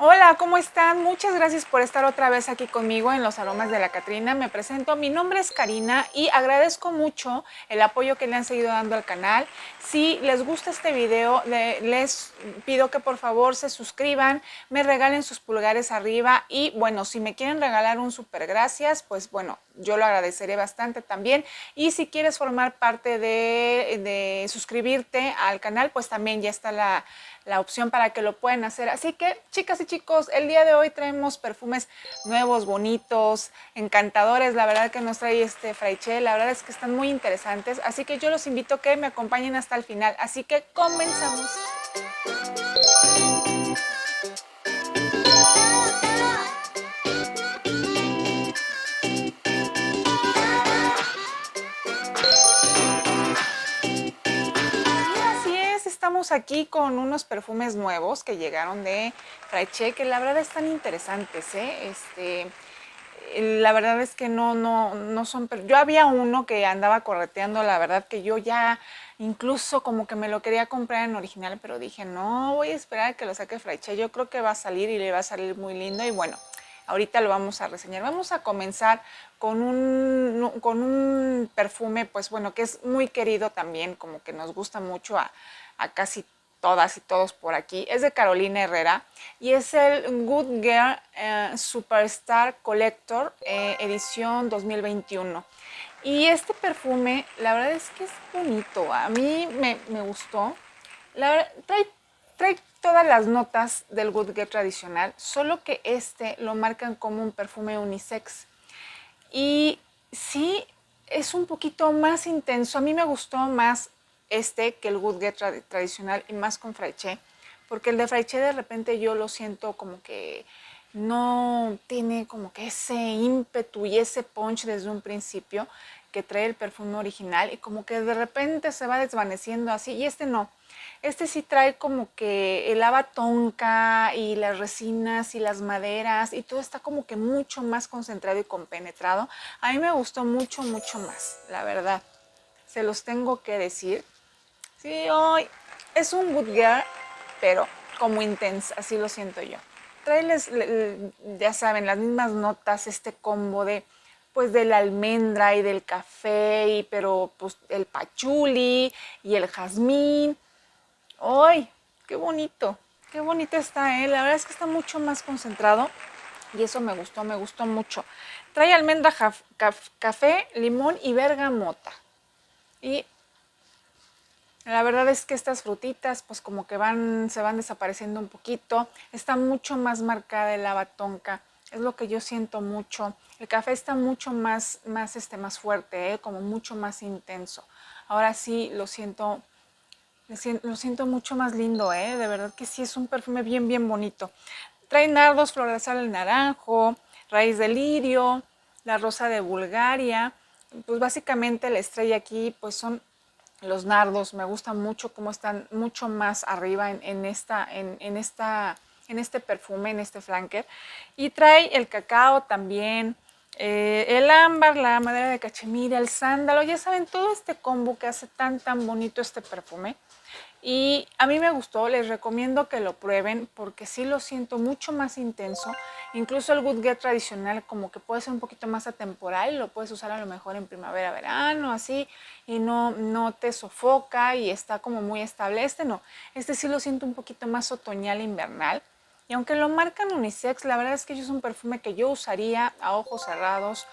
Hola, ¿cómo están? Muchas gracias por estar otra vez aquí conmigo en Los Aromas de la Catrina. Me presento, mi nombre es Karina y agradezco mucho el apoyo que le han seguido dando al canal. Si les gusta este video, les pido que por favor se suscriban, me regalen sus pulgares arriba y bueno, si me quieren regalar un super gracias, pues bueno, yo lo agradeceré bastante también. Y si quieres formar parte de suscribirte al canal, pues también ya está la opción para que lo puedan hacer. Así que, chicas y chicos, el día de hoy traemos perfumes nuevos, bonitos, encantadores. La verdad que nos trae este Fraiche, la verdad es que están muy interesantes. Así que yo los invito a que me acompañen hasta el final. Así que comenzamos. Así es, estamos aquí con unos perfumes nuevos que llegaron de Fraiche, que la verdad están interesantes, ¿eh? La verdad es que no son, yo había uno que andaba correteando, la verdad que yo ya incluso como que me lo quería comprar en original, pero dije, no, voy a esperar a que lo saque Fraiche, yo creo que va a salir y le va a salir muy lindo y bueno, ahorita lo vamos a reseñar. Vamos a comenzar con un perfume, pues bueno, que es muy querido también, como que nos gusta mucho a casi todas y todos por aquí. Es de Carolina Herrera y es el Good Girl Superstar Collector edición 2021. Y este perfume, la verdad es que es bonito, a mí me gustó. La verdad, trae todas las notas del Good Girl tradicional, solo que este lo marcan como un perfume unisex. Y sí, es un poquito más intenso. A mí me gustó más este que el Good Get tradicional y más con Fraiche, porque el de Fraiche de repente yo lo siento como que no tiene como que ese ímpetu y ese punch desde un principio que trae el perfume original y como que de repente se va desvaneciendo así y este no. Este sí trae como que el haba tonka y las resinas y las maderas y todo está como que mucho más concentrado y compenetrado. A mí me gustó mucho, mucho más, la verdad. Se los tengo que decir. Sí, hoy es un good girl, pero como intensa, así lo siento yo. Traeles, ya saben, las mismas notas, este combo de pues de la almendra y del café, y, pero pues el pachuli y el jazmín. ¡Ay! Qué bonito está, ¿eh? La verdad es que está mucho más concentrado y eso me gustó mucho. Trae almendra, café, limón y bergamota. Y la verdad es que estas frutitas pues como que se van desapareciendo un poquito. Está mucho más marcada el haba tonka. Es lo que yo siento mucho. El café está mucho más fuerte, como mucho más intenso. Ahora sí lo siento mucho más lindo, ¿eh? De verdad que sí, es un perfume bien, bien bonito. Trae nardos, flor de sal, el naranjo, raíz de lirio, la rosa de Bulgaria. Pues básicamente la estrella aquí pues son los nardos. Me gusta mucho cómo están mucho más arriba en este perfume, en este flanker. Y trae el cacao también, el ámbar, la madera de cachemira, el sándalo. Ya saben, todo este combo que hace tan bonito este perfume. Y a mí me gustó, les recomiendo que lo prueben porque sí lo siento mucho más intenso. Incluso el Good Get tradicional como que puede ser un poquito más atemporal y lo puedes usar a lo mejor en primavera, verano, así, y no te sofoca y está como muy estable. Este no, este sí lo siento un poquito más otoñal, invernal. Y aunque lo marcan unisex, la verdad es que es un perfume que yo usaría a ojos cerrados,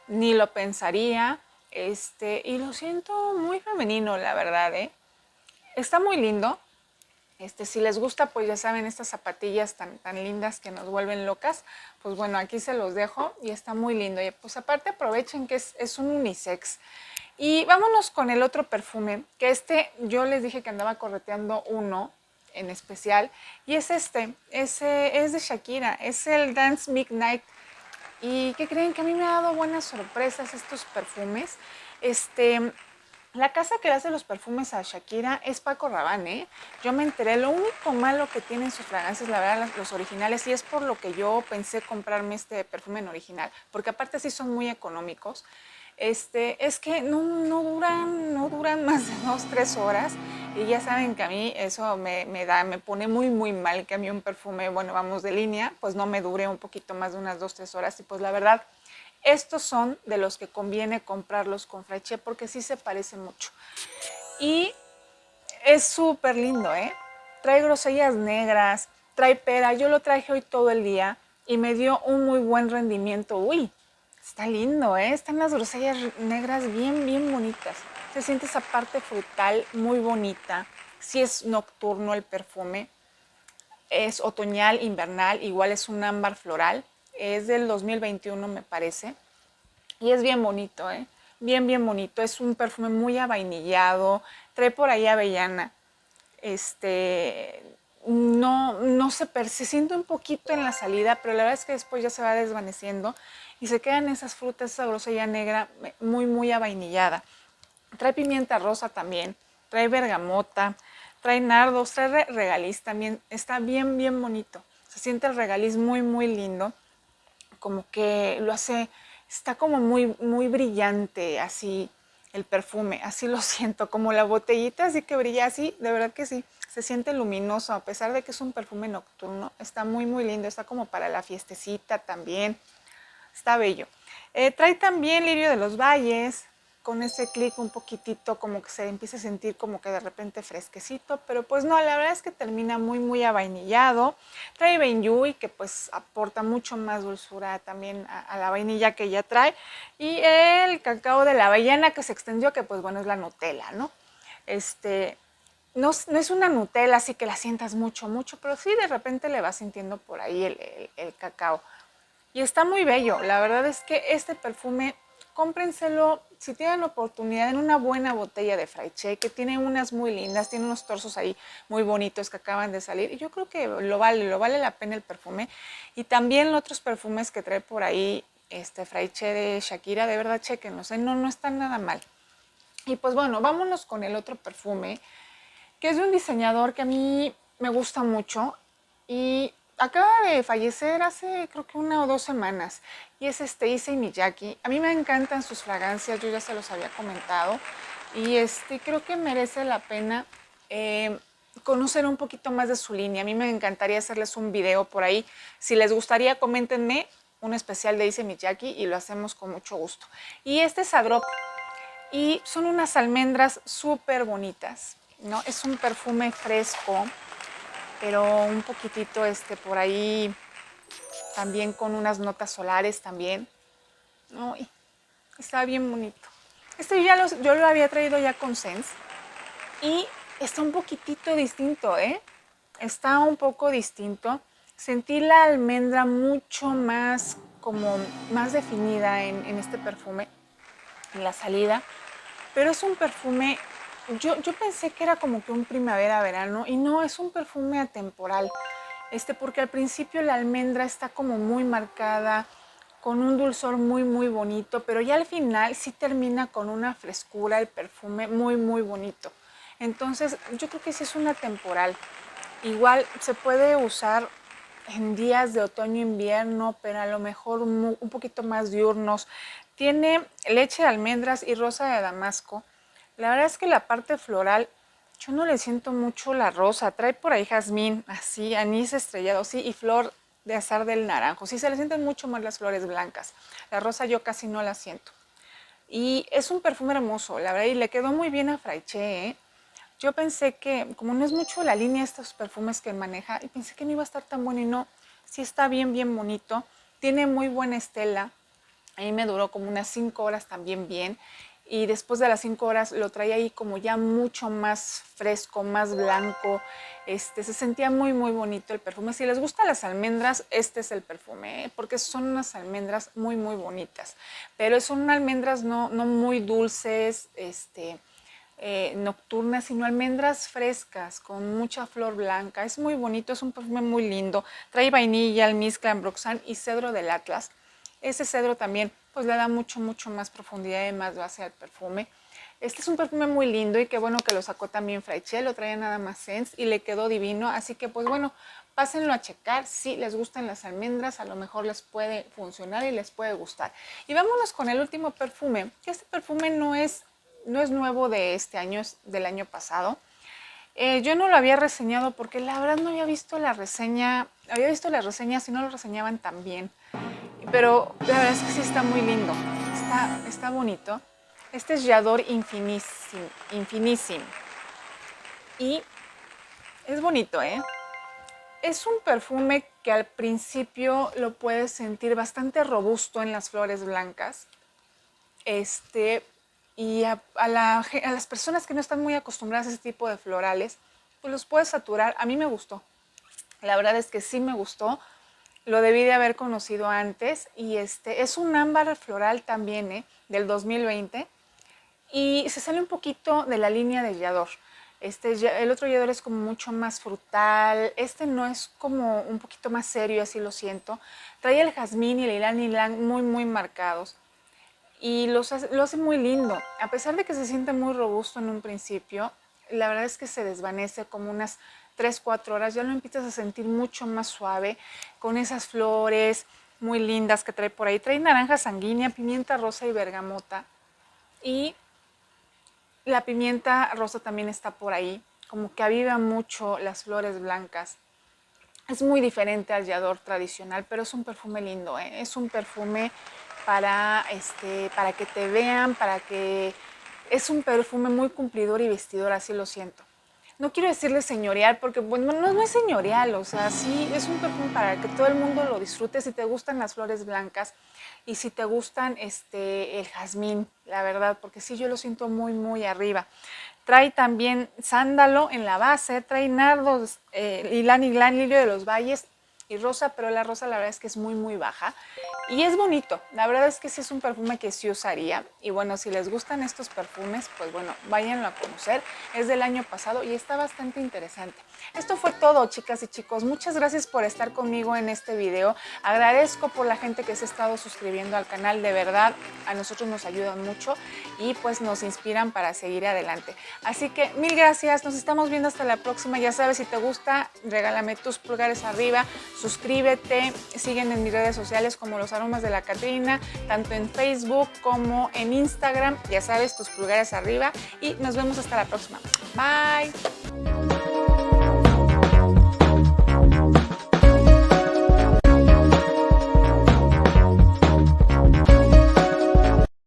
ni lo pensaría. Y lo siento muy femenino, la verdad, ¿eh? Está muy lindo. Si les gusta, pues ya saben, estas zapatillas tan lindas que nos vuelven locas, pues bueno, aquí se los dejo y está muy lindo. Y pues aparte aprovechen que es un unisex. Y vámonos con el otro perfume, que yo les dije que andaba correteando uno en especial, y ese es de Shakira, es el Dance Midnight. ¿Y qué creen? Que a mí me ha dado buenas sorpresas estos perfumes. La casa que le hace los perfumes a Shakira es Paco Rabanne, ¿eh? Yo me enteré, lo único malo que tienen sus fragancias, la verdad, los originales, y es por lo que yo pensé comprarme este perfume en original, porque aparte sí son muy económicos. Es que no duran más de 2, 3 horas. Y ya saben que a mí eso me pone muy, muy mal que a mí un perfume, bueno, vamos de línea, pues no me dure un poquito más de unas 2, 3 horas. Y pues la verdad, estos son de los que conviene comprarlos con Fraiche porque sí se parecen mucho. Y es súper lindo, ¿eh? Trae grosellas negras, trae pera. Yo lo traje hoy todo el día y me dio un muy buen rendimiento. Uy, está lindo, ¿eh? Están las grosellas negras bien, bien bonitas. Se siente esa parte frutal muy bonita. Si es nocturno el perfume, es otoñal, invernal, igual es un ámbar floral. Es del 2021 me parece. Y es bien bonito, ¿eh? Bien, bien bonito. Es un perfume muy avainillado. Trae por ahí avellana. Este, no se siente un poquito en la salida, pero la verdad es que después ya se va desvaneciendo y se quedan esas frutas, esa grosella negra muy, muy avainillada. Trae pimienta rosa también, trae bergamota, trae nardos, trae regaliz también. Está bien, bien bonito. Se siente el regaliz muy, muy lindo, como que lo hace, está como muy, muy brillante, así el perfume, así lo siento, como la botellita así que brilla así, de verdad que sí, se siente luminoso, a pesar de que es un perfume nocturno, está muy, muy lindo, está como para la fiestecita también, está bello. Trae también lirio de los valles, con ese clic un poquitito como que se empieza a sentir como que de repente fresquecito, pero pues no, la verdad es que termina muy muy avainillado. Trae Benyui que pues aporta mucho más dulzura también a la vainilla que ya trae y el cacao de la avellana que se extendió que pues bueno es la Nutella, ¿no? Este, no es una Nutella así que la sientas mucho, mucho, pero sí de repente le vas sintiendo por ahí el cacao. Y está muy bello. La verdad es que este perfume, cómprenselo si tienen oportunidad en una buena botella de Fraiche, que tiene unas muy lindas, tiene unos torsos ahí muy bonitos que acaban de salir. Y yo creo que lo vale la pena el perfume. Y también los otros perfumes que trae por ahí, Fraiche de Shakira, de verdad, chequenlos, no están nada mal. Y pues bueno, vámonos con el otro perfume, que es de un diseñador que a mí me gusta mucho y acaba de fallecer hace creo que 1 o 2 semanas y es Issey Miyake. A mí me encantan sus fragancias, yo ya se los había comentado y creo que merece la pena conocer un poquito más de su línea. A mí me encantaría hacerles un video por ahí. Si les gustaría, coméntenme un especial de Issey Miyake y lo hacemos con mucho gusto. Y este es Adrop y son unas almendras súper bonitas, ¿no? Es un perfume fresco, pero un poquitito por ahí también con unas notas solares también, ¿no? Y está bien bonito. Yo lo había traído ya con Sense y está un poquitito distinto, ¿eh? Está un poco distinto. Sentí la almendra mucho más como más definida en este perfume, en la salida. Pero es un perfume, yo pensé que era como que un primavera-verano y no, es un perfume atemporal. Porque al principio la almendra está como muy marcada, con un dulzor muy, muy bonito, pero ya al final sí termina con una frescura el perfume muy, muy bonito. Entonces, yo creo que sí es una temporal. Igual se puede usar en días de otoño-invierno, pero a lo mejor un poquito más diurnos. Tiene leche de almendras y rosa de damasco. La verdad es que la parte floral, yo no le siento mucho la rosa. Trae por ahí jazmín, así, anís estrellado, sí, y flor de azar del naranjo. Sí, se le sienten mucho más las flores blancas. La rosa yo casi no la siento. Y es un perfume hermoso, la verdad, y le quedó muy bien a Fraiche, ¿eh? Yo pensé que, como no es mucho la línea de estos perfumes que maneja, y pensé que no iba a estar tan bueno y no, sí está bien, bien bonito. Tiene muy buena estela. A mí me duró como unas 5 horas también bien. Y después de las 5 horas lo traía ahí como ya mucho más fresco, más blanco. Se sentía muy, muy bonito el perfume. Si les gustan las almendras, este es el perfume, ¿eh? Porque son unas almendras muy, muy bonitas. Pero son almendras no muy dulces, nocturnas, sino almendras frescas con mucha flor blanca. Es muy bonito, es un perfume muy lindo. Trae vainilla, almizcla, ambroxan y cedro del Atlas. Ese cedro también pues le da mucho, mucho más profundidad y más base al perfume. Este es un perfume muy lindo y qué bueno que lo sacó también Fraiche, lo traía nada más Sense y le quedó divino, así que pues bueno, pásenlo a checar, si les gustan las almendras, a lo mejor les puede funcionar y les puede gustar. Y vámonos con el último perfume, que este perfume no es nuevo de este año, es del año pasado. Yo no lo había reseñado porque la verdad no había visto la reseña, había visto las reseñas y no lo reseñaban tan bien, pero la verdad es que sí está muy lindo, está bonito. Este es J'adore Infinissime, Infinissime y es bonito, ¿eh? Es un perfume que al principio lo puedes sentir bastante robusto en las flores blancas. Y a las personas que no están muy acostumbradas a ese tipo de florales, pues los puedes saturar. A mí me gustó. La verdad es que sí me gustó. Lo debí de haber conocido antes. Y es un ámbar floral también, del 2020. Y se sale un poquito de la línea de J'adore. El otro Y'adore es como mucho más frutal. Este no, es como un poquito más serio, así lo siento. Trae el jazmín y el ylang ylang muy, muy marcados. Y lo hace muy lindo. A pesar de que se siente muy robusto en un principio, la verdad es que se desvanece como unas 3, 4 horas. Ya lo empiezas a sentir mucho más suave, con esas flores muy lindas que trae por ahí. Trae naranja sanguínea, pimienta rosa y bergamota. Y la pimienta rosa también está por ahí, como que aviva mucho las flores blancas. Es muy diferente al J'adore tradicional, pero es un perfume lindo, ¿eh? Es un perfume para que te vean, Es un perfume muy cumplidor y vestidor, así lo siento. No quiero decirle señorial porque bueno, no es señorial, o sea, sí es un perfume para que todo el mundo lo disfrute si te gustan las flores blancas y si te gustan el jazmín, la verdad, porque sí yo lo siento muy, muy arriba. Trae también sándalo en la base, trae nardos, ylang ylang, lirio de los valles y rosa, pero la rosa la verdad es que es muy, muy baja. Y es bonito, la verdad es que sí es un perfume que sí usaría. Y bueno, si les gustan estos perfumes, pues bueno, váyanlo a conocer. Es del año pasado y está bastante interesante. Esto fue todo, chicas y chicos. Muchas gracias por estar conmigo en este video. Agradezco por la gente que se ha estado suscribiendo al canal. De verdad, a nosotros nos ayudan mucho y pues nos inspiran para seguir adelante. Así que mil gracias, nos estamos viendo hasta la próxima. Ya sabes, si te gusta, regálame tus pulgares arriba, suscríbete, sígueme en mis redes sociales como Los Aromas de la Catrina, tanto en Facebook como en Instagram. Ya sabes, tus pulgares arriba y nos vemos hasta la próxima. Bye.